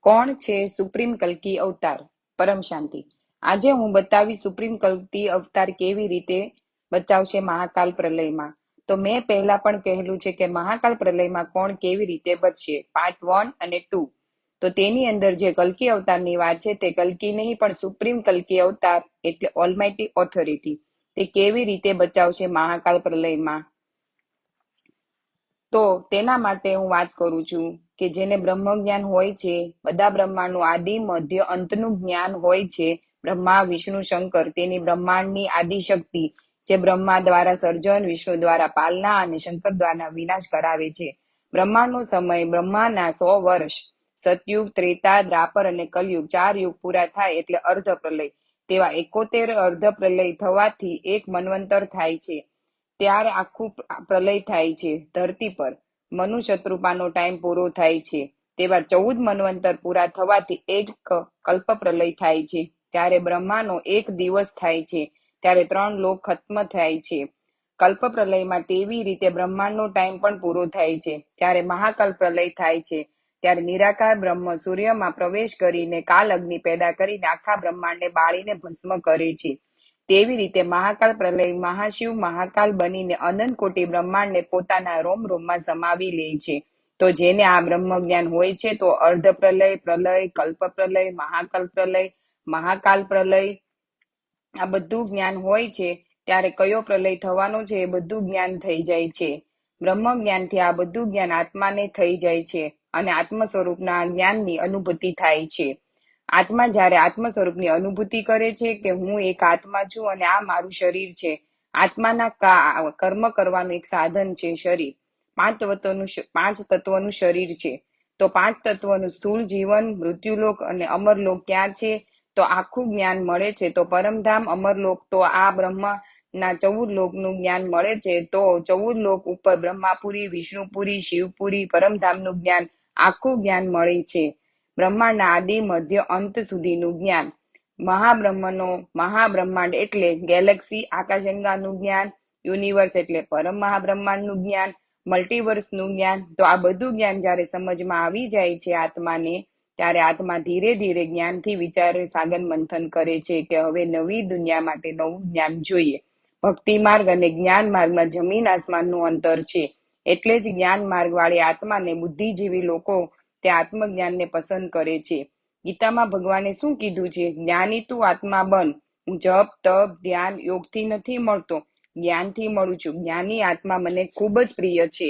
કોણ છે સુપ્રીમ કલ્કી અવતાર? પરમ શાંતિ. આજે હું બતાવીશ સુપ્રીમ કલ્કી અવતાર કેવી રીતે બચાવશે મહાકાલ પ્રલયમાં. તો મેં પહેલા પણ કહેલું છે કે મહાકાલ પ્રલયમાં કોણ કેવી રીતે બચશે, પાર્ટ 1 અને 2. તો તેની અંદર જે કલ્કી અવતારની વાત છે તે કલ્કી નહીં પણ સુપ્રીમ કલ્કી અવતાર એટલે ઓલમાઇટી ઓથોરિટી, તે કેવી રીતે બચાવશે મહાકાલ પ્રલયમાં. તો તેના માટે હું વાત કરું છું કે જેને બ્રહ્મ જ્ઞાન હોય છે, બધા બ્રહ્માંડનું આદિ મધ્ય અંતનું જ્ઞાન હોય છે, બ્રહ્મા વિષ્ણુ શંકર તેની બ્રહ્માંડની આદિ શક્તિ, જે બ્રહ્મા દ્વારા સર્જન, વિષ્ણુ દ્વારા પાલના અને શંકર દ્વારા વિનાશ કરાવે છે. બ્રહ્માંડનો સમય બ્રહ્માના 100 વર્ષ, સતયુગ, ત્રેતા, દ્વાપર અને કલયુગ 4 યુગ પૂરા થાય એટલે અર્ધ પ્રલય. તેવા 71 અર્ધ પ્રલય થવાથી એક મન્વંતર થાય છે. ત્યારે આખું પ્રલય થાય છે ધરતી પર. મનુશત્રુપાનો ટાઈમ પૂરો થાય છે. તેવા 14 મન્વંતર પૂરા થવાથી એક કલ્પ પ્રલય થાય છે. ત્યારે બ્રહ્માનો એક દિવસ થાય છે. ત્યારે 3 લોક ખત્મ થાય છે. કલ્પ પ્રલયમાં તેવી રીતે બ્રહ્માંડનો ટાઈમ પણ પૂરો થાય છે. ત્યારે મહાકાલ પ્રલય થાય છે. ત્યારે નિરાકાર બ્રહ્મ સૂર્યમાં પ્રવેશ કરીને કાલ અગ્નિ પેદા કરીને આખા બ્રહ્માંડને બાળીને ભસ્મ કરે છે. તેવી રીતે મહાકાલ પ્રલય મહાશિવ મહાકાલ બનીને અનંત કોટી બ્રહ્માંડને પોતાના રોમ રોમમાં સમાવી લે છે. તો જેને આ બ્રહ્મ જ્ઞાન હોય છે તો અર્ધ પ્રલય, પ્રલય, કલ્પ પ્રલય, મહાકાલ પ્રલય આ બધું જ્ઞાન હોય છે. ત્યારે કયો પ્રલય થવાનો છે એ બધું જ્ઞાન થઈ જાય છે. બ્રહ્મ જ્ઞાનથી આ બધું જ્ઞાન આત્માને થઈ જાય છે અને આત્મ સ્વરૂપના જ્ઞાનની અનુભૂતિ થાય છે. આત્મા જ્યારે આત્મ સ્વરૂપની અનુભૂતિ કરે છે કે હું એક આત્મા છું અને આ મારું શરીર છે. આત્માના કર્મ કરવાનું એક સાધન છે શરીર. 5 તત્વનું શરીર છે. તો 5 તત્વનું સ્થૂળ જીવન, મૃત્યુલોક અને અમરલોક ક્યાં છે? તો આખું જ્ઞાન મળે છે. તો પરમધામ, અમરલોક, તો આ બ્રહ્મના 14 લોકનું જ્ઞાન મળે છે. તો 14 લોક ઉપર બ્રહ્માપુરી, વિષ્ણુપુરી, શિવપુરી, પરમધામનું જ્ઞાન, આખું જ્ઞાન મળે છે. બ્રહ્માંડના આદિ મધ્ય અંત સુધીનું જ્ઞાન. મહાબ્રહ્માંડ એટલે ગેલેક્સી, આકાશગંગાનું જ્ઞાન, યુનિવર્સ એટલે પરમ મહાબ્રહ્માંડનું જ્ઞાન, મલ્ટીવર્સનું જ્ઞાન. તો આ બધું જ્ઞાન જ્યારે સમજમાં આવી જાય છે આત્માને, ત્યારે આત્મા ધીરે ધીરે જ્ઞાનથી વિચાર સાગર મંથન કરે છે કે હવે નવી દુનિયા માટે નવું જ્ઞાન જોઈએ. ભક્તિ માર્ગ અને જ્ઞાન માર્ગમાં જમીન આસમાનનું અંતર છે. એટલે જ જ્ઞાન માર્ગ વાળી આત્માને બુદ્ધિજીવી લોકો તે આત્મજ્ઞાનને પસંદ કરે છે. ગીતામાં ભગવાને શું કીધું છે? જ્ઞાની તું આત્મા બન. હું જપ, તપ, ધ્યાન, યોગથી નથી મળતો, જ્ઞાનથી મળું છું. જ્ઞાની આત્મા મને ખૂબ જ પ્રિય છે.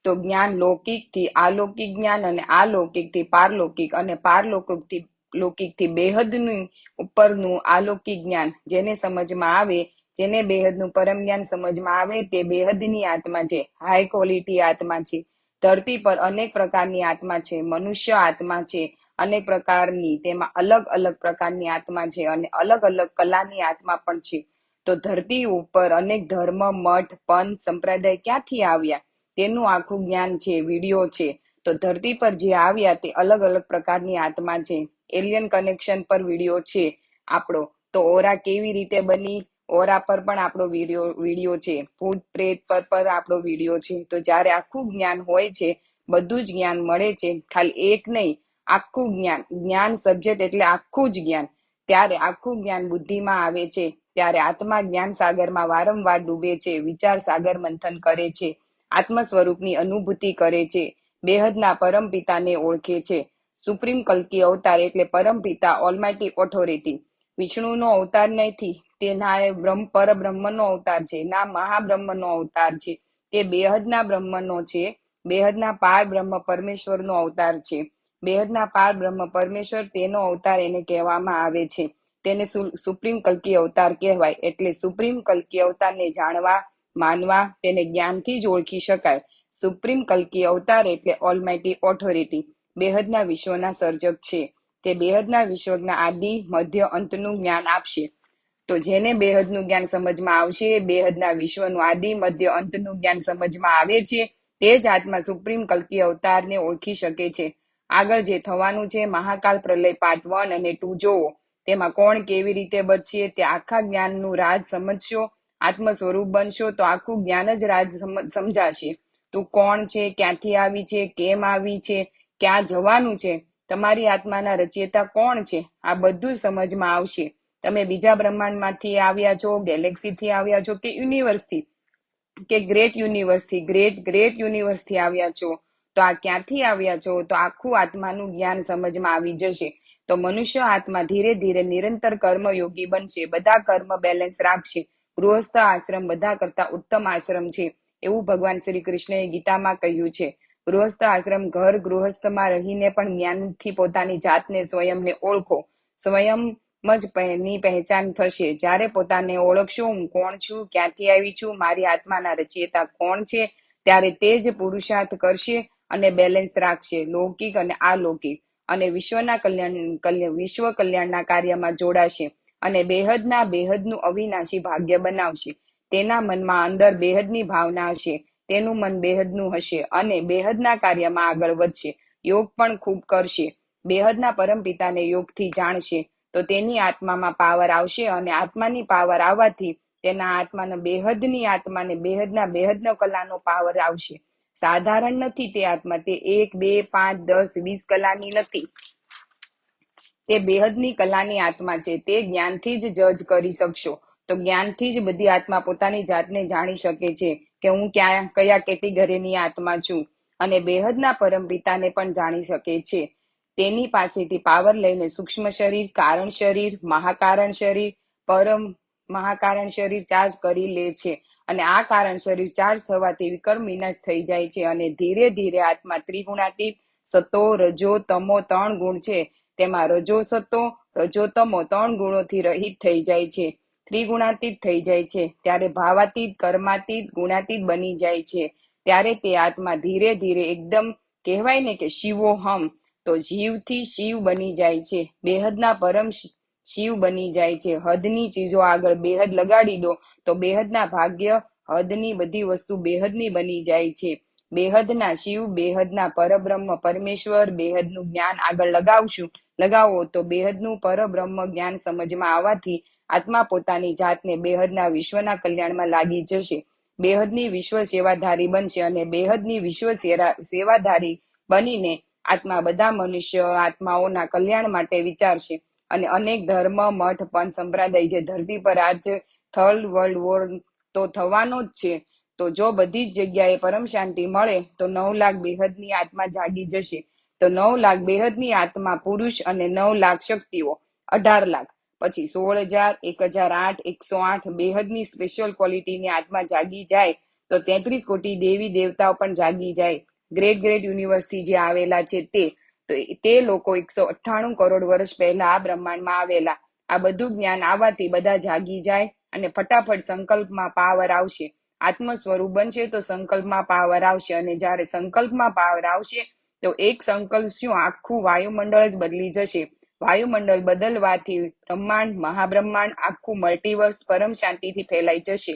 તો જ્ઞાન લૌકિકથી અલૌકિક જ્ઞાન અને અલૌકિકથી પારલૌકિક અને પારલૌકિકથી બેહદનું ઉપરનું અલૌકિક જ્ઞાન જેને સમજમાં આવે, જેને બેહદનું પરમ જ્ઞાન સમજમાં આવે તે બેહદની આત્મા છે, હાઈ ક્વોલિટી આત્મા છે. ધરતી પર અનેક પ્રકારની આત્મા છે. મનુષ્ય આત્મા છે અનેક પ્રકારની, તેમાં અલગ અલગ પ્રકારની આત્મા છે અને અલગ અલગ કલાની આત્મા પણ છે. તો ધરતી ઉપર અનેક ધર્મ, મઠ, પંથ, સંપ્રદાય ક્યાંથી આવ્યા તેનું આખું જ્ઞાન છે, વિડીયો છે. તો ધરતી પર જે આવ્યા તે અલગ અલગ પ્રકારની આત્મા છે. એલિયન કનેક્શન પર વિડીયો છે આપણો. તો ઓરા કેવી રીતે બની, ઓરા પર પણ આપણો વિડીયો છે. ભૂત પ્રેત પર આપણો વિડીયો છે. તો જ્યારે આખું જ્ઞાન હોય છે, બધું જ જ્ઞાન મળે છે, ખાલી એક નહીં આખું જ્ઞાન સબ્જેક્ટ એટલે આખું જ જ્ઞાન. ત્યારે આખું જ્ઞાન બુદ્ધિમાં આવે છે. ત્યારે આત્મા જ્ઞાન સાગરમાં વારંવાર ડૂબે છે, વિચાર સાગર મંથન કરે છે, આત્મ સ્વરૂપની અનુભૂતિ કરે છે, બેહદના પરમ પિતાને ઓળખે છે. સુપ્રીમ કલ્કી અવતાર એટલે પરમ પિતા, ઓલમાઇટી ઓથોરિટી. વિષ્ણુનો અવતાર નથી, તે ના પરબ્રહ્મનો અવતાર છે, ના મહાબ્રહ્મનો અવતાર છે. તે બેહદના બ્રહ્મનો છે, બેહદના પાર બ્રહ્મ પરમેશ્વરનો અવતાર છે. બેહદના પાર બ્રહ્મ પરમેશ્વર તેનો અવતાર એને કહેવામાં આવે છે. તેને સુપ્રીમ કલ્કી અવતાર કહેવાય. એટલે સુપ્રીમ કલ્કી અવતારને જાણવા, માનવા, તેને જ્ઞાનથી જ ઓળખી શકાય. સુપ્રીમ કલ્કી અવતાર એટલે ઓલમાઇટી ઓથોરિટી, બેહદના વિશ્વના સર્જક છે. તે બેહદના વિશ્વના આદિ મધ્ય અંતનું જ્ઞાન આપશે. તો જેને બેહદનું જ્ઞાન સમજમાં આવશે, બેહદના વિશ્વનું આદિ મધ્ય અંતનું જ્ઞાન સમજમાં આવે છે, તે જ આત્મા સુપ્રીમ કલ્કી અવતારને ઓળખી શકે છે. આગળ જે થવાનું છે મહાકાલ પ્રલય પાર્ટ 1 અને 2 જોવો. તેમાં કોણ કેવી રીતે બચશે તે આખા જ્ઞાનનું રાજ સમજશો, આત્મ સ્વરૂપ બનશો તો આખું જ્ઞાન જ રાજ સમજાશે. તું કોણ છે, ક્યાંથી આવી છે, કેમ આવી છે, ક્યાં જવાનું છે, તમારી આત્માના રચયિતા કોણ છે, આ બધું સમજમાં આવશે. તમે બીજા બ્રહ્માંડમાંથી આવ્યા છો, ગેલેક્સીથી આવ્યા છો, કે યુનિવર્સથી, કે ગ્રેટ યુનિવર્સથી, ગ્રેટ યુનિવર્સથી આવ્યા છો, તો આ ક્યાંથી આવ્યા છો, તો આખું આત્માનું જ્ઞાન સમજમાં આવી જશે. તો મનુષ્ય આત્મા ધીરે ધીરે નિરંતર કર્મયોગી બનશે, બધા કર્મ બેલેન્સ રાખશે. ગૃહસ્થ આશ્રમ બધા કરતા ઉત્તમ આશ્રમ છે, એવું ભગવાન શ્રી કૃષ્ણએ ગીતામાં કહ્યું છે. ગૃહસ્થ આશ્રમ ઘર ગૃહસ્થમાં રહીને પણ જ્ઞાનથી પોતાની જાતને સ્વયંને ઓળખો. સ્વયં જ ની પહેચાન થશે. જ્યારે પોતાને ઓળખશો, હું કોણ છું, ક્યાંથી આવી છું, મારી આત્માના રચયિતા કોણ છે, ત્યારે તે જ પુરુષાર્થ કરશે અને બેલેન્સ રાખશે, લૌકિક અને અલૌકિક, અને વિશ્વ કલ્યાણના કાર્યમાં જોડાશે અને બેહદનું અવિનાશી ભાગ્ય બનાવશે. તેના મનમાં અંદર બેહદની ભાવના હશે, તેનું મન બેહદનું હશે અને બેહદના કાર્યમાં આગળ વધશે. યોગ પણ ખૂબ કરશે, બેહદના પરમપિતાને યોગથી જાણશે, તો તેની આત્મામાં પાવર આવશે અને આત્માની પાવર આવવાથી તેના આત્માને બેહદનો કલાનો પાવર આવશે. સાધારણ નથી તે આત્મા, તે 1, 2, 5, 10, 20 કલાની નથી, તે બેહદની કલાની આત્મા છે. તે જ્ઞાનથી જ જજ કરી શકશો. તો જ્ઞાનથી જ બધી આત્મા પોતાની જાતને જાણી શકે છે કે હું કયા કેટેગરીની આત્મા છું, અને બેહદના પરમપિતાને પણ જાણી શકે છે. તેની પાસેથી પાવર લઈને સૂક્ષ્મ શરીર, કારણ શરીર, મહાકારણ શરીર, પરમ મહાકારણ શરીર ચાર્જ કરી લે છે, અને આ કારણ શરીર ચાર્જ થવાથી વિકર્મ વિનાશ થઈ જાય છે, અને ધીરે ધીરે આત્મા ત્રિગુણાતીત સતો, રજો, તમો 3 ગુણ છે, તેમાં રજો, સતો, રજો, તમો 3 ગુણોથી રહિત થઈ જાય છે, ત્રિગુણાતીત થઈ જાય છે. ત્યારે ભાવાતીત, કર્માતીત, ગુણાતીત બની જાય છે. ત્યારે તે આત્મા ધીરે ધીરે એકદમ કહેવાય ને કે શિવોહમ, તો જીવથી શિવ બની જાય છે, બેહદના પરમ શિવ બની જાય છે. હદની ચીજો આગળ બેહદ લગાડી દો તો બેહદના ભાગ્ય, હદની બધી વસ્તુ બેહદની બની જાય છે. બેહદના શિવ, બેહદના પરબ્રહ્મ પરમેશ્વર, બેહદનું જ્ઞાન આગળ લગાવો તો બેહદનું પરબ્રહ્મ જ્ઞાન સમજમાં આવવાથી આત્મા પોતાની જાતને બેહદના વિશ્વના કલ્યાણમાં લાગી જશે, બેહદની વિશ્વ સેવાધારી બનશે, અને બેહદની વિશ્વ સેવાધારી બનીને આત્મા બધા મનુષ્ય આત્માઓના કલ્યાણ માટે વિચારશે. અને અનેક ધર્મ, મઠ, પંથ, સંપ્રદાય જે ધરતી પર આજ થર્ડ વર્લ્ડ વોર તો થવાનો જ છે, તો જો બધી જ જગ્યાએ પરમ શાંતિ મળે તો 9 લાખ બેહદની આત્મા જાગી જશે. તો 9 લાખ બેહદની આત્મા પુરુષ અને 9 લાખ શક્તિઓ 18 લાખ, પછી 16,000, 1,008, 108 બેહદની સ્પેશિયલ ક્વોલિટીની આત્મા જાગી જાય તો 33 કોટી દેવી દેવતાઓ પણ જાગી જાય. ગ્રેટ યુનિવર્સથી જે આવેલા છે તે લોકો 198 કરોડ વર્ષ પહેલા આ બ્રહ્માંડમાં આવેલા. આ બધું જ્ઞાન આવવાથી બધા જાગી જાય અને ફટાફટ સંકલ્પમાં પાવર આવશે. આત્મ સ્વરૂપ બનશે તો સંકલ્પમાં પાવર આવશે, અને જ્યારે સંકલ્પમાં પાવર આવશે તો એક સંકલ્પ શું, આખું વાયુમંડળ જ બદલી જશે. વાયુમંડળ બદલવાથી બ્રહ્માંડ, મહાબ્રહ્માંડ, આખું મલ્ટીવર્સ પરમ શાંતિથી ફેલાઈ જશે.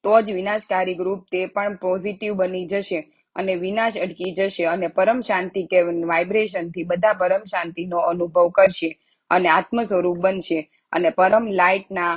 તો જ વિનાશકારી ગ્રુપ તે પણ પોઝિટિવ બની જશે અને વિનાશ અટકી જશે, અને પરમ શાંતિ કે વાઇબ્રેશનથી બધા પરમ શાંતિનો અનુભવ કરશે અને આત્મ સ્વરૂપ બનશે, અને પરમ લાઇટના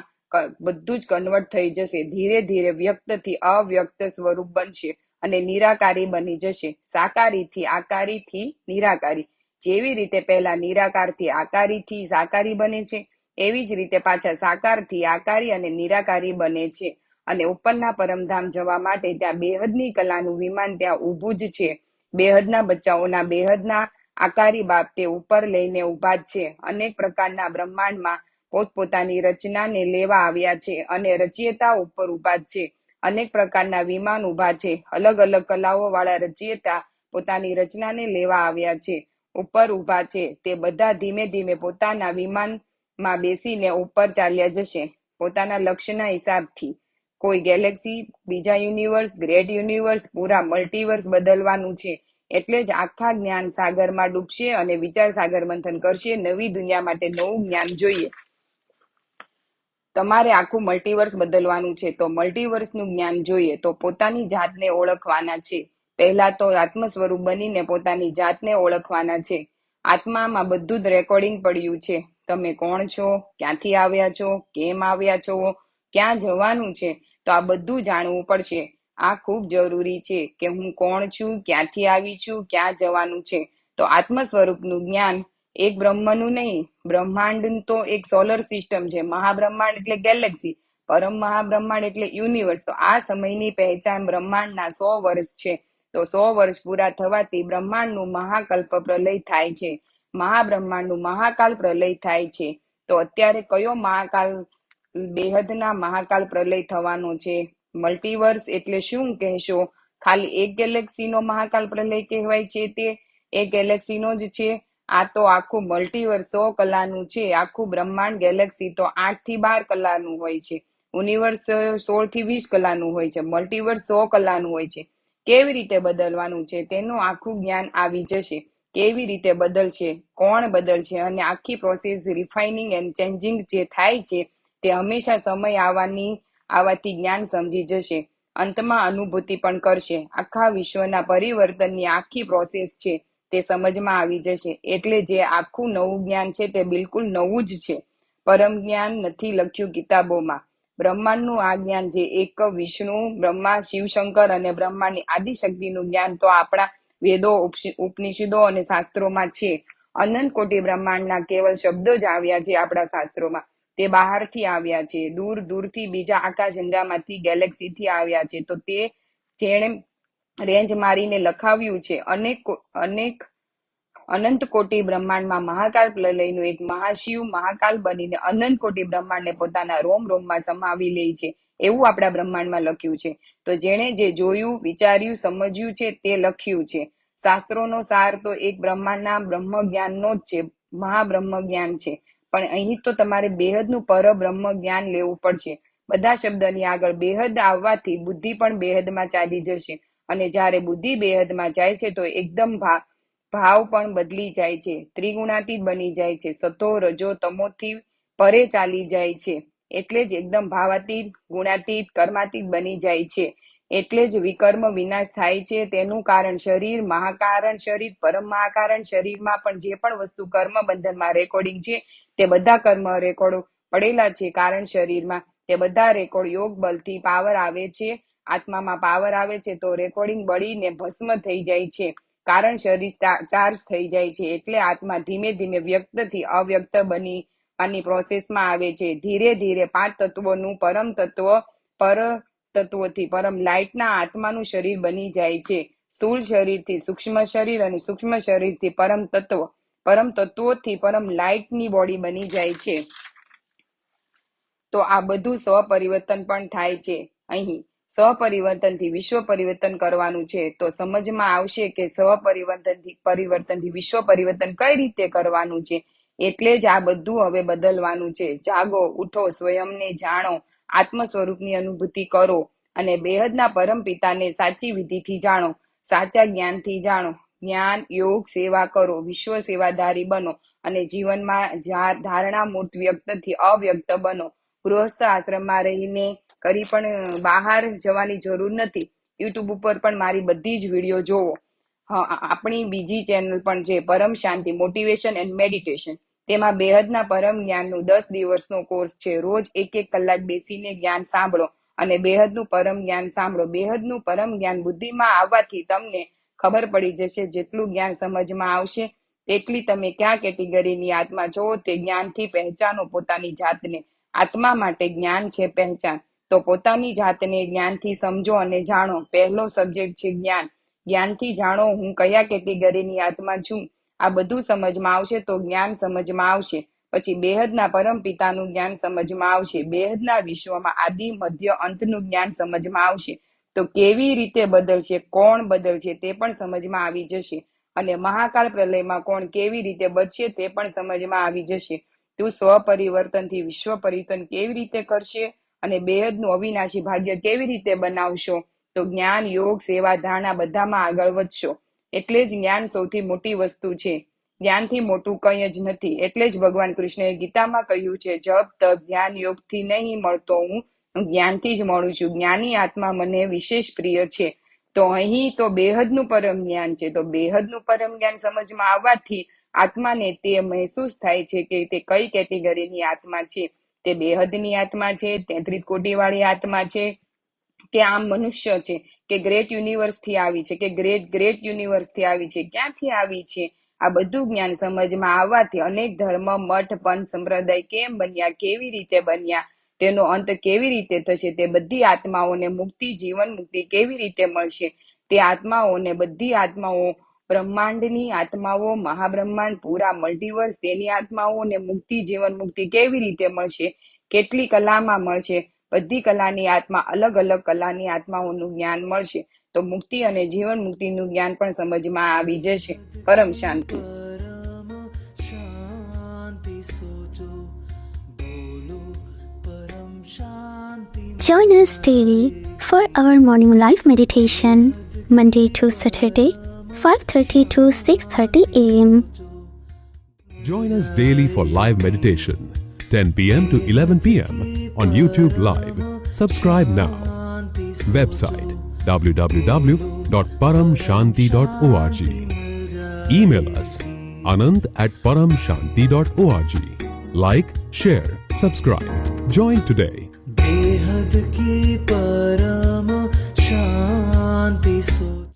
બધું જ કન્વર્ટ થઈ જશે. ધીરે ધીરે વ્યક્તથી અવ્યક્ત સ્વરૂપ બનશે અને નિરાકારી બની જશે. સાકારીથી આકારીથી નિરાકારી, જેવી રીતે પહેલા નિરાકારથી આકારીથી સાકારી બને છે, એવી જ રીતે પાછા સાકારથી આકારી અને નિરાકારી બને છે. અને ઉપરના પરમધામ જવા માટે ત્યાં બેહદની કલાનું વિમાન ત્યાં ઊભું જ છે. બેહદના બચ્ચાઓના બેહદના આકારી બાપ તે ઉપર લઈને ઊભા જ છે. અનેક પ્રકારના બ્રહ્માંડમાં પોતપોતાની રચનાને લેવા આવ્યા છે, અને રચયિતા ઉપર ઊભા જ છે. અનેક પ્રકારના વિમાન ઊભા છે. અલગ અલગ કલાઓ વાળા રચયિતા પોતાની રચનાને લેવા આવ્યા છે, ઉપર ઊભા છે. તે બધા ધીમે ધીમે પોતાના વિમાનમાં બેસીને ઉપર ચાલ્યા જશે પોતાના લક્ષ્યના હિસાબથી. કોઈ ગેલેક્સી, બીજા યુનિવર્સ, ગ્રેટ યુનિવર્સ, પૂરા મલ્ટીવર્સ બદલવાનું છે. એટલે જ આખા જ્ઞાન સાગરમાં ડૂબશે અને વિચાર સાગર મંથન કરશે. નવી દુનિયા માટે નવું જ્ઞાન જોઈએ. તમારે આખું મલ્ટીવર્સ બદલવાનું છે, તો મલ્ટીવર્સનું જ્ઞાન જોઈએ. તો પોતાની જાતને ઓળખવાના છે. પહેલા તો આત્મ સ્વરૂપ બનીને પોતાની જાતને ઓળખવાના છે. આત્મામાં બધું જ રેકોર્ડિંગ પડ્યું છે. તમે કોણ છો, ક્યાંથી આવ્યા છો, કેમ આવ્યા છો, ક્યાં જવાનું છે, તો આ બધું જાણવું પડશે. આ ખૂબ જરૂરી છે કે હું કોણ છું, ક્યાંથી આવી છું, ક્યાં જવાનું છે. તો આત્મ સ્વરૂપનું જ્ઞાન એક બ્રહ્મનું નહીં, બ્રહ્માંડ તો એક સોલર સિસ્ટમ છે, મહાબ્રહ્માંડ એટલે ગેલેક્સી, પરમ મહાબ્રહ્માંડ એટલે યુનિવર્સ. તો આ સમયની પહેચાન બ્રહ્માંડના 100 વર્ષ છે. તો 100 વર્ષ પૂરા થવાથી બ્રહ્માંડનું મહાકલ્પ પ્રલય થાય છે, મહાબ્રહ્માંડનું મહાકાલ પ્રલય થાય છે. તો અત્યારે કયો મહાકાલ, બેહદના મહાકાલ પ્રલય થવાનો છે? મલ્ટીવર્સ એટલે શું કહેશો? ખાલી એક ગેલેક્સીનો મહાકાલ પ્રલય કહેવાય છે તે એક ગેલેક્સીનો જ છે? આ તો આખું મલ્ટીવર્સ 100 કલાનું છે. આખું બ્રહ્માંડ ગેલેક્સી તો 8 થી 12 કલાનું હોય છે. યુનિવર્સ 16 થી 20 કલાનું હોય છે. મલ્ટીવર્સ 100 કલાનું હોય છે. કેવી રીતે બદલવાનું છે તેનું આખું જ્ઞાન આવી જશે. કેવી રીતે બદલશે, કોણ બદલશે, અને આખી પ્રોસેસ રિફાઇનિંગ એન્ડ ચેન્જિંગ જે થાય છે તે હંમેશા સમય આવવાથી જ્ઞાન સમજી જશે. અંતમાં અનુભૂતિ પણ કરશે. આખા વિશ્વના પરિવર્તનની આખી પ્રોસેસ છે તે સમજમાં આવી જશે. એટલે જે આખું નવું જ્ઞાન છે તે બિલકુલ નવું જ છે. પરમ જ્ઞાન નથી લખ્યું કિતાબોમાં. બ્રહ્માંડનું આ જ્ઞાન જે એક વિષ્ણુ, બ્રહ્મા, શિવશંકર અને બ્રહ્માંડની આદિશક્તિનું જ્ઞાન તો આપણા વેદો, ઉપનિષદો અને શાસ્ત્રોમાં છે. અનંત કોટી બ્રહ્માંડના કેવલ શબ્દો જ આવ્યા છે આપણા શાસ્ત્રોમાં. તે બહારથી આવ્યા છે, દૂર દૂરથી બીજા આકાશગંગામાંથી, ગેલેક્સીથી આવ્યા છે. તો તે જેણે રેન્જ મારીને લખાવ્યું છે, અનેક અનંત કોટી બ્રહ્માંડમાં મહાકાલ પ્રલયનું એક મહાશિવ મહાકાલ બનીને અનંત કોટી બ્રહ્માંડને પોતાના રોમ રોમમાં સમાવી લે છે, એવું આપણા બ્રહ્માંડમાં લખ્યું છે. તો જેણે જે જોયું, વિચાર્યું, સમજ્યું છે તે લખ્યું છે. શાસ્ત્રોનો સાર તો એક બ્રહ્માંડના બ્રહ્મ જ્ઞાનનો જ છે, મહાબ્રહ્મ જ્ઞાન છે. પણ અહીં તો તમારે બેહદનું પરબ્રહ્મ જ્ઞાન લેવું પડશે. બધા શબ્દની આગળ બેહદ આવવાથી બુદ્ધિ પણ બેહદમાં ચાલી જશે. અને જ્યારે બુદ્ધિ બેહદમાં જાય છે તો એકદમ ભાવ પણ બદલી જાય છે, ત્રિગુણાતીત બની જાય છે, સતો રજો તમોથી પરે ચાલી જાય છે. એટલે જ એકદમ ભાવાતીત, ગુણાતીત, કર્માતીત બની જાય છે. એટલે જ વિકર્મ વિનાશ થાય છે. તેનું કારણ શરીર, મહાકારણ શરીર, પરમ મહાકારણ શરીરમાં પણ જે પણ વસ્તુ કર્મ બંધનમાં રેકોર્ડિંગ છે તે બધા કર્મ રેકોર્ડ પડેલા છે કારણ શરીરમાં. તે બધા રેકોર્ડ યોગ બલથી પાવર આવે છે, આત્મામાં પાવર આવે છે તો રેકોર્ડિંગ બળીને ભસ્મ થઈ જાય છે. કારણ શરીર ચાર્જ થઈ જાય છે. એટલે આત્મા ધીમે ધીમે વ્યક્તથી અવ્યક્ત બની આની પ્રોસેસમાં આવે છે. ધીરે ધીરે 5 તત્વોનું પરમ તત્વ, પર તત્વોથી પરમ લાઇટના આત્માનું શરીર બની જાય છે. સ્થૂળ શરીરથી સૂક્ષ્મ શરીર અને સૂક્ષ્મ શરીરથી પરમ તત્વ, પરમ તત્વોથી પરમ લાઇટની બોડી બની જાય છે. તો આ બધું સ્વપરિવર્તન પણ થાય છે. અહીં સ્વપરિવર્તનથી વિશ્વ પરિવર્તન કરવાનું છે. તો સમજમાં આવશે કે સ્વપરિવર્તનથી વિશ્વ પરિવર્તન કઈ રીતે કરવાનું છે. એટલે જ આ બધું હવે બદલવાનું છે. જાગો, ઉઠો, સ્વયંને જાણો, આત્મ સ્વરૂપની અનુભૂતિ કરો અને બેહદના પરમ પિતાને સાચી વિધિથી જાણો, સાચા જ્ઞાનથી જાણો. જ્ઞાન, યોગ, સેવા કરો, વિશ્વ સેવાધારી બનો અને જીવનમાં ધારણા મૂર્ત વ્યક્તથી અવ્યક્ત બનો. ગૃહસ્થ આશ્રમમાં રહીને કરી પણ બહાર જવાની જરૂર નથી. યુટ્યુબ ઉપર પણ મારી બધી જ વિડીયો જોવો. આપણી બીજી ચેનલ પણ છે, પરમ શાંતિ મોટિવેશન એન્ડ મેડિટેશન. તેમાં બેહદના પરમ જ્ઞાનનું 10 દિવસનો કોર્સ છે. રોજ 1-1 કલાક બેસીને જ્ઞાન સાંભળો અને બેહદનું પરમ જ્ઞાન સાંભળો. બેહદનું પરમ જ્ઞાન બુદ્ધિમાં આવવાથી તમને ખબર પડી જશે. જેટલું જ્ઞાન સમજમાં આવશે તેટલી તમે ક્યાં કેટેગરીની આત્મા છો તે જ્ઞાનથી પહેચાનો પોતાની જાતને. આત્મા માટે જ્ઞાન છે પહેચાન. તો પોતાની જાતને જ્ઞાનથી સમજો અને જાણો. પહેલો સબ્જેક્ટ છે જ્ઞાન. જ્ઞાનથી જાણો હું કયા કેટેગરીની આત્મા છું. આ બધું સમજમાં આવશે તો જ્ઞાન સમજમાં આવશે. પછી બેહદના પરમ પિતાનું જ્ઞાન સમજમાં આવશે. બેહદના વિશ્વમાં આદિ, મધ્ય, અંતનું જ્ઞાન સમજમાં આવશે. તો કેવી રીતે બદલશે, કોણ બદલશે તે પણ સમજમાં આવી જશે. અને મહાકાળ પ્રલયમાં કોણ કેવી રીતે બચશે તે પણ સમજમાં આવી જશે. તું સ્વપરિવર્તનથી વિશ્વ પરિવર્તન કેવી રીતે કરશે અને બેહદનું અવિનાશી ભાગ્ય કેવી રીતે બનાવશો. તો જ્ઞાન, યોગ, સેવા, ધારણા બધામાં આગળ વધશો. એટલે જ જ્ઞાન સૌથી મોટી વસ્તુ છે. જ્ઞાનથી મોટું કંઈ જ નથી. એટલે જ ભગવાન કૃષ્ણએ ગીતામાં કહ્યું છે, જપ, તપ, ધ્યાન, યોગથી નહીં મળતો હું જ્ઞાનથી જ મળું છું. જ્ઞાની આત્મા મને વિશેષ પ્રિય છે. તો અહીં તો બેહદનું પરમ જ્ઞાન છે. તો બેહદનું પરમ જ્ઞાન સમજમાં આવવાથી આત્માને તે મહેસૂસ થાય છે કે તે કઈ કેટેગરીની આત્મા છે. તે બેહદની આત્મા છે, 33 કોટી વાળી આત્મા છે કે આમ મનુષ્ય છે કે ગ્રેટ યુનિવર્સ થી આવી છે કે ગ્રેટ યુનિવર્સ થી આવી છે, ક્યાંથી આવી છે, આ બધું જ્ઞાન સમજમાં આવવાથી અનેક ધર્મ, મઠ, પંથ, સંપ્રદાય કેમ બન્યા, કેવી રીતે બન્યા, તેનો અંત કેવી રીતે થશે, તે બધી આત્માઓને મુક્તિ, જીવન મુક્તિ કેવી રીતે મળશે, તે આત્માઓને બધી આત્માઓ, બ્રહ્માંડની આત્માઓ, મહાબ્રહ્માંડ, પૂરા મલ્ટીવર્સ, તેની આત્માઓને મુક્તિ, જીવન મુક્તિ કેવી રીતે મળશે, કેટલી કલામાં મળશે, બધી કલાની આત્મા, અલગ અલગ કલાની આત્માઓનું જ્ઞાન મળશે, તો મુક્તિ અને જીવન મુક્તિનું જ્ઞાન પણ સમજમાં આવી જશે. પરમ શાંતિ. Join us daily for our morning live meditation, Monday to Saturday, 5:30 to 6:30 a.m. Join us daily for live meditation, 10 p.m. to 11 p.m. on YouTube Live. Subscribe now. Website www.paramshanti.org. Email us anant@paramshanti.org. Like, share, subscribe. Join today. बेहद की परम